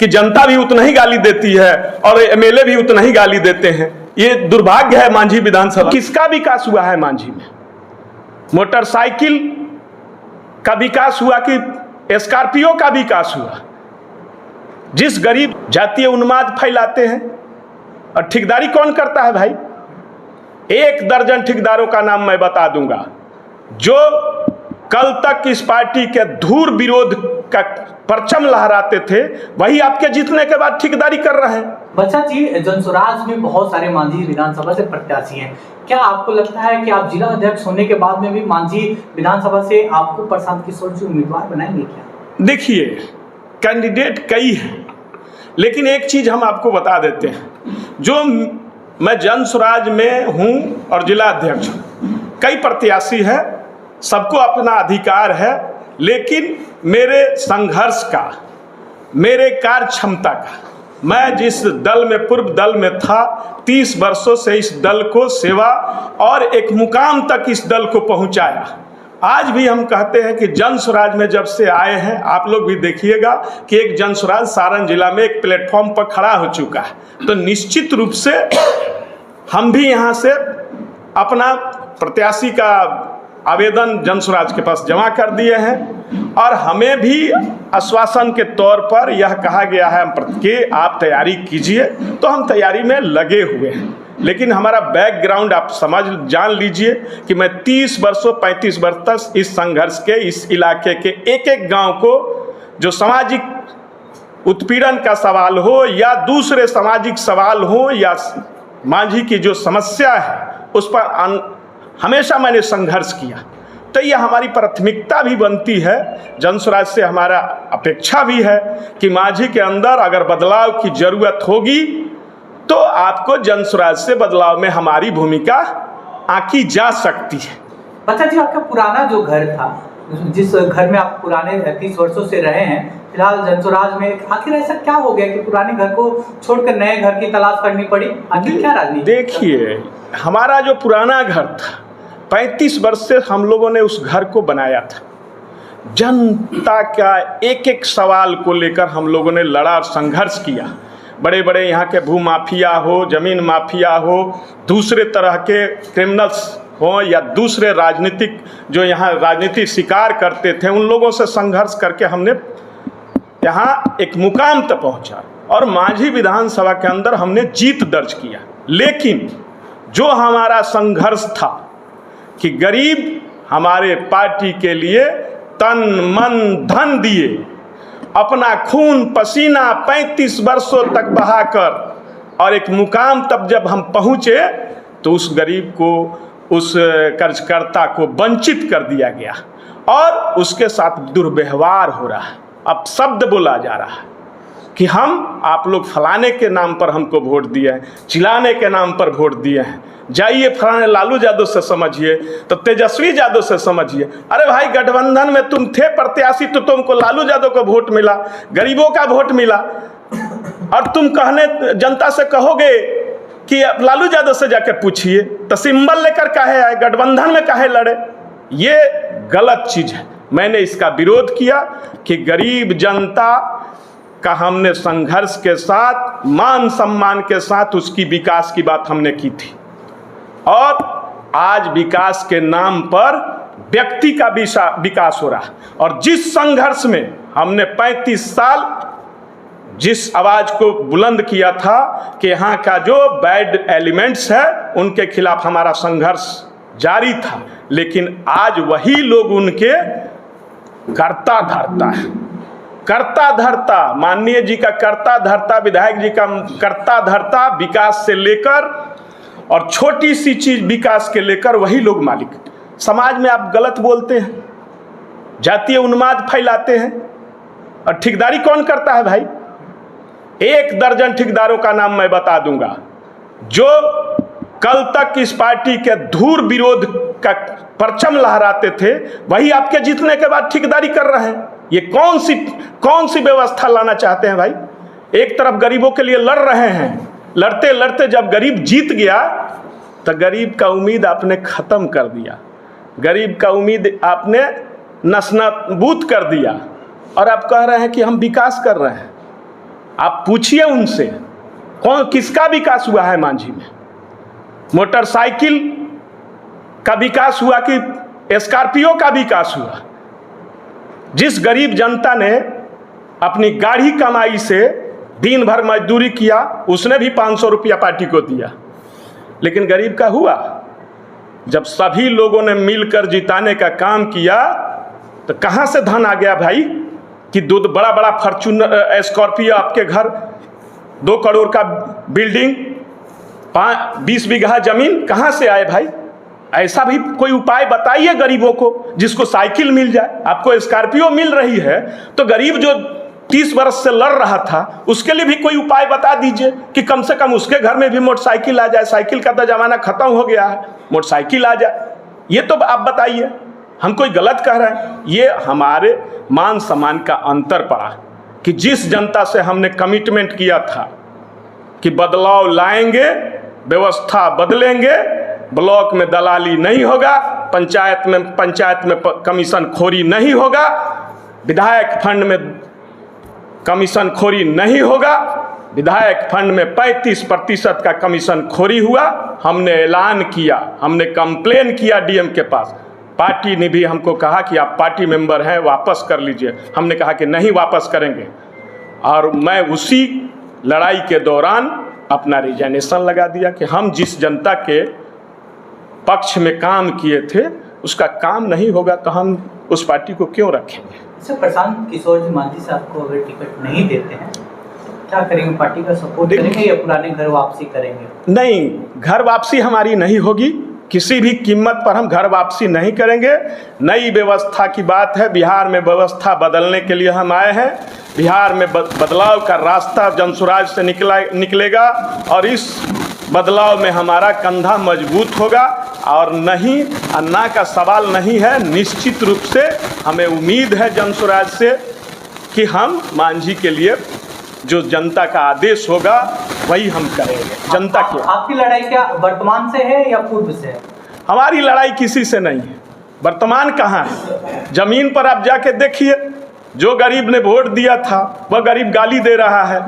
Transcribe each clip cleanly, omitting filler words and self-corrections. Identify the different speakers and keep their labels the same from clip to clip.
Speaker 1: कि जनता भी उतना ही गाली देती है और एमएलए भी उतना ही गाली देते हैं। ये दुर्भाग्य है मांझी विधानसभा। किसका विकास हुआ है मांझी में? मोटरसाइकिल का विकास हुआ कि स्कॉर्पियो का विकास हुआ? जिस गरीब जातीय उन्माद फैलाते हैं। और ठेकेदारी कौन करता है भाई? 1 दर्जन ठेकेदारों का नाम मैं बता दूंगा जो कल तक इस पार्टी के धूर विरोध का परचम लहराते थे, वही आपके जीतने के बाद ठेकेदारी कर रहे हैं।
Speaker 2: बच्चा जी, जनसुराज में बहुत सारे मांझी विधानसभा से प्रत्याशी हैं। क्या आपको लगता है कि आप जिला अध्यक्ष होने के बाद में भी मांझी विधानसभा से आपको प्रशांत किशोर जी उम्मीदवार बनाएंगे क्या?
Speaker 1: देखिए, कैंडिडेट कई हैं, लेकिन एक चीज हम आपको बता देते हैं, जो मैं जनसुराज में हूँ और जिला अध्यक्ष हूँ, कई प्रत्याशी हैं, सबको अपना अधिकार है, लेकिन मेरे संघर्ष का, मेरे कार्य क्षमता का, मैं जिस दल में पूर्व दल में था 30 वर्षों से इस दल को सेवा और एक मुकाम तक इस दल को पहुंचाया। आज भी हम कहते हैं कि जनसुराज में जब से आए हैं, आप लोग भी देखिएगा कि एक जनसुराज सारण जिला में एक प्लेटफॉर्म पर खड़ा हो चुका है। तो निश्चित रूप से हम भी यहाँ से अपना प्रत्याशी का आवेदन जनसुराज के पास जमा कर दिए हैं और हमें भी आश्वासन के तौर पर यह कहा गया है कि आप तैयारी कीजिए, तो हम तैयारी में लगे हुए हैं। लेकिन हमारा बैकग्राउंड आप जान लीजिए कि मैं 30 वर्षों 35 वर्ष तक इस संघर्ष के, इस इलाके के एक एक गांव को, जो सामाजिक उत्पीड़न का सवाल हो या दूसरे सामाजिक सवाल हो या मांझी की जो समस्या है, उस पर हमेशा मैंने संघर्ष किया। तो यह हमारी प्राथमिकता भी बनती है। जनसुराज से हमारा अपेक्षा भी है कि मांझी के अंदर अगर बदलाव की जरूरत होगी तो आपको जनसुराज से बदलाव में हमारी भूमिका आंकी जा सकती है।
Speaker 2: बच्चा जी, आपका पुराना जो घर था, जिस घर में आप पुराने 30 वर्षों से रहे हैं, फिलहाल जनसुराज में आखिर ऐसा क्या हो गया कि पुराने घर को छोड़कर नए घर की तलाश करनी पड़ी? आखिर क्या राजनीति?
Speaker 1: देखिए, हमारा जो पुराना घर था, 35 वर्ष से हम लोगों ने उस घर को बनाया था। जनता का एक एक सवाल को लेकर हम लोगों ने लड़ा और संघर्ष किया। बड़े बड़े यहाँ के भू माफिया हो, जमीन माफिया हो, दूसरे तरह के क्रिमिनल्स हो या दूसरे राजनीतिक जो यहाँ राजनीति शिकार करते थे, उन लोगों से संघर्ष करके हमने यहाँ एक मुकाम तक पहुँचा और मांझी विधानसभा के अंदर हमने जीत दर्ज किया। लेकिन जो हमारा संघर्ष था कि गरीब हमारे पार्टी के लिए तन मन धन दिए, अपना खून पसीना 35 वर्षों तक बहाकर, और एक मुकाम तब जब हम पहुँचे तो उस गरीब को, उस कर्जकर्ता को वंचित कर दिया गया और उसके साथ दुर्व्यवहार हो रहा है। अब शब्द बोला जा रहा है कि हम, आप लोग फलाने के नाम पर हमको वोट दिए हैं, चिल्लाने के नाम पर वोट दिए हैं, जाइए फलाने लालू यादव से समझिए, तो तेजस्वी यादव से समझिए। अरे भाई, गठबंधन में तुम थे प्रत्याशी तो तुमको लालू यादव को वोट मिला, गरीबों का वोट मिला, और तुम कहने जनता से कहोगे कि लालू यादव से जाके पूछिए, तो सिंबल लेकर काहे आए, गठबंधन में काहे लड़े? ये गलत चीज है। मैंने इसका विरोध किया कि गरीब जनता का हमने संघर्ष के साथ, मान सम्मान के साथ उसकी विकास की बात हमने की थी। और आज विकास के नाम पर व्यक्ति का विकास हो रहा है। और जिस संघर्ष में हमने 35 साल जिस आवाज को बुलंद किया था कि यहाँ का जो बैड एलिमेंट्स है उनके खिलाफ हमारा संघर्ष जारी था, लेकिन आज वही लोग उनके करता धरता है, करता धरता, माननीय जी का करता धरता, विधायक जी का करता धरता, विकास से लेकर और छोटी सी चीज विकास के लेकर वही लोग मालिक। समाज में आप गलत बोलते हैं, जातीय उन्माद फैलाते हैं, और ठेकेदारी कौन करता है भाई? 1 दर्जन ठेकेदारों का नाम मैं बता दूंगा जो कल तक इस पार्टी के धूर विरोध का परचम लहराते थे, वही आपके जीतने के बाद ठेकेदारी कर रहे हैं। ये कौन सी व्यवस्था लाना चाहते हैं भाई? एक तरफ गरीबों के लिए लड़ रहे हैं, लड़ते लड़ते जब गरीब जीत गया तो गरीब का उम्मीद आपने खत्म कर दिया, गरीब का उम्मीद आपने नस्नाबूद कर दिया, और आप कह रहे हैं कि हम विकास कर रहे हैं। आप पूछिए उनसे कौन किसका विकास हुआ है मांझी में। मोटरसाइकिल का विकास हुआ कि स्कॉर्पियो का विकास हुआ? जिस गरीब जनता ने अपनी गाढ़ी कमाई से दिन भर मजदूरी किया, उसने भी 500 रुपया पार्टी को दिया, लेकिन गरीब का हुआ? जब सभी लोगों ने मिलकर जिताने का काम किया तो कहाँ से धन आ गया भाई कि बड़ा बड़ा फॉर्च्यूनर स्कॉर्पियो आपके घर, 2 करोड़ का बिल्डिंग, 20 बीघा जमीन कहाँ से आए भाई? ऐसा भी कोई उपाय बताइए गरीबों को, जिसको साइकिल मिल जाए। आपको स्कॉर्पियो मिल रही है तो गरीब जो 30 वर्ष से लड़ रहा था उसके लिए भी कोई उपाय बता दीजिए कि कम से कम उसके घर में भी मोटरसाइकिल आ जाए। साइकिल का तो जमाना खत्म हो गया है, मोटरसाइकिल आ जाए। ये तो आप बताइए, हम कोई गलत कह रहे हैं? ये हमारे मान सम्मान का अंतर पड़ा कि जिस जनता से हमने कमिटमेंट किया था कि बदलाव लाएंगे, व्यवस्था बदलेंगे, ब्लॉक में दलाली नहीं होगा, पंचायत में कमीशन खोरी नहीं होगा, विधायक फंड में कमीशन खोरी नहीं होगा, विधायक फंड में 35% का कमीशन खोरी हुआ। हमने ऐलान किया, हमने कंप्लेन किया डीएम के पास। पार्टी ने भी हमको कहा कि आप पार्टी मेंबर हैं, वापस कर लीजिए। हमने कहा कि नहीं वापस करेंगे, और मैं उसी लड़ाई के दौरान अपना रिजाइनेशन लगा दिया कि हम जिस जनता के पक्ष में काम किए थे उसका काम नहीं होगा तो हम उस पार्टी को क्यों रखेंगे।
Speaker 2: सर, प्रशांत किशोर जी मांझी साहब को अगर टिकट नहीं देते हैं क्या करेंगे? पार्टी का सपोर्ट करेंगे या पुराने घर वापसी करेंगे? नहीं,
Speaker 1: घर वापसी हमारी नहीं होगी, किसी भी कीमत पर हम घर वापसी नहीं करेंगे। नई व्यवस्था की बात है, बिहार में व्यवस्था बदलने के लिए हम आए हैं। बिहार में बदलाव का रास्ता जनसुराज से निकलेगा और इस बदलाव में हमारा कंधा मजबूत होगा। और नहीं, अन्ना का सवाल नहीं है, निश्चित रूप से हमें उम्मीद है जनसुराज से कि हम मांझी के लिए जो जनता का आदेश होगा वही हम करेंगे। जनता के
Speaker 2: आपकी लड़ाई क्या वर्तमान से है या पूर्व से है?
Speaker 1: हमारी लड़ाई किसी से नहीं है। वर्तमान कहाँ है? जमीन पर आप जाके देखिए, जो गरीब ने वोट दिया था वह गरीब गाली दे रहा है।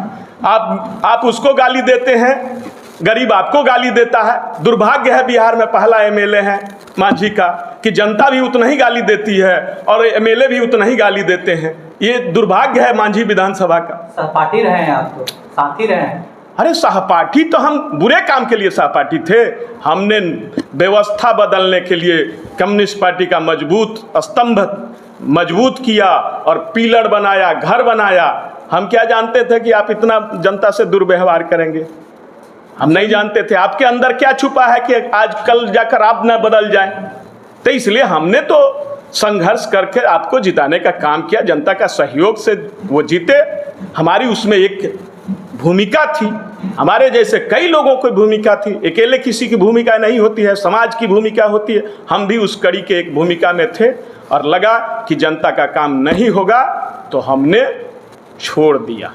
Speaker 1: आप उसको गाली देते हैं, गरीब आपको गाली देता है। दुर्भाग्य है बिहार में पहला एमएलए है मांझी का कि जनता भी उतना ही गाली देती है और एमएलए भी उतना ही गाली देते हैं। ये दुर्भाग्य है मांझी विधानसभा का।
Speaker 2: सहपाठी रहे हैं, आप तो साथी रहे हैं।
Speaker 1: अरे सहपाठी तो हम बुरे काम के लिए सहपाठी थे। हमने व्यवस्था बदलने के लिए कम्युनिस्ट पार्टी का मजबूत स्तंभ मजबूत किया और पिलर बनाया, घर बनाया। हम क्या जानते थे कि आप इतना जनता से दुर्व्यवहार करेंगे? हम नहीं जानते थे आपके अंदर क्या छुपा है कि आज कल जाकर आप न बदल जाएं। तो इसलिए हमने तो संघर्ष करके आपको जिताने का काम किया, जनता का सहयोग से वो जीते। हमारी उसमें एक भूमिका थी, हमारे जैसे कई लोगों की भूमिका थी। अकेले किसी की भूमिका नहीं होती है, समाज की भूमिका होती है। हम भी उस कड़ी के एक भूमिका में थे और लगा कि जनता का काम नहीं होगा तो हमने छोड़ दिया।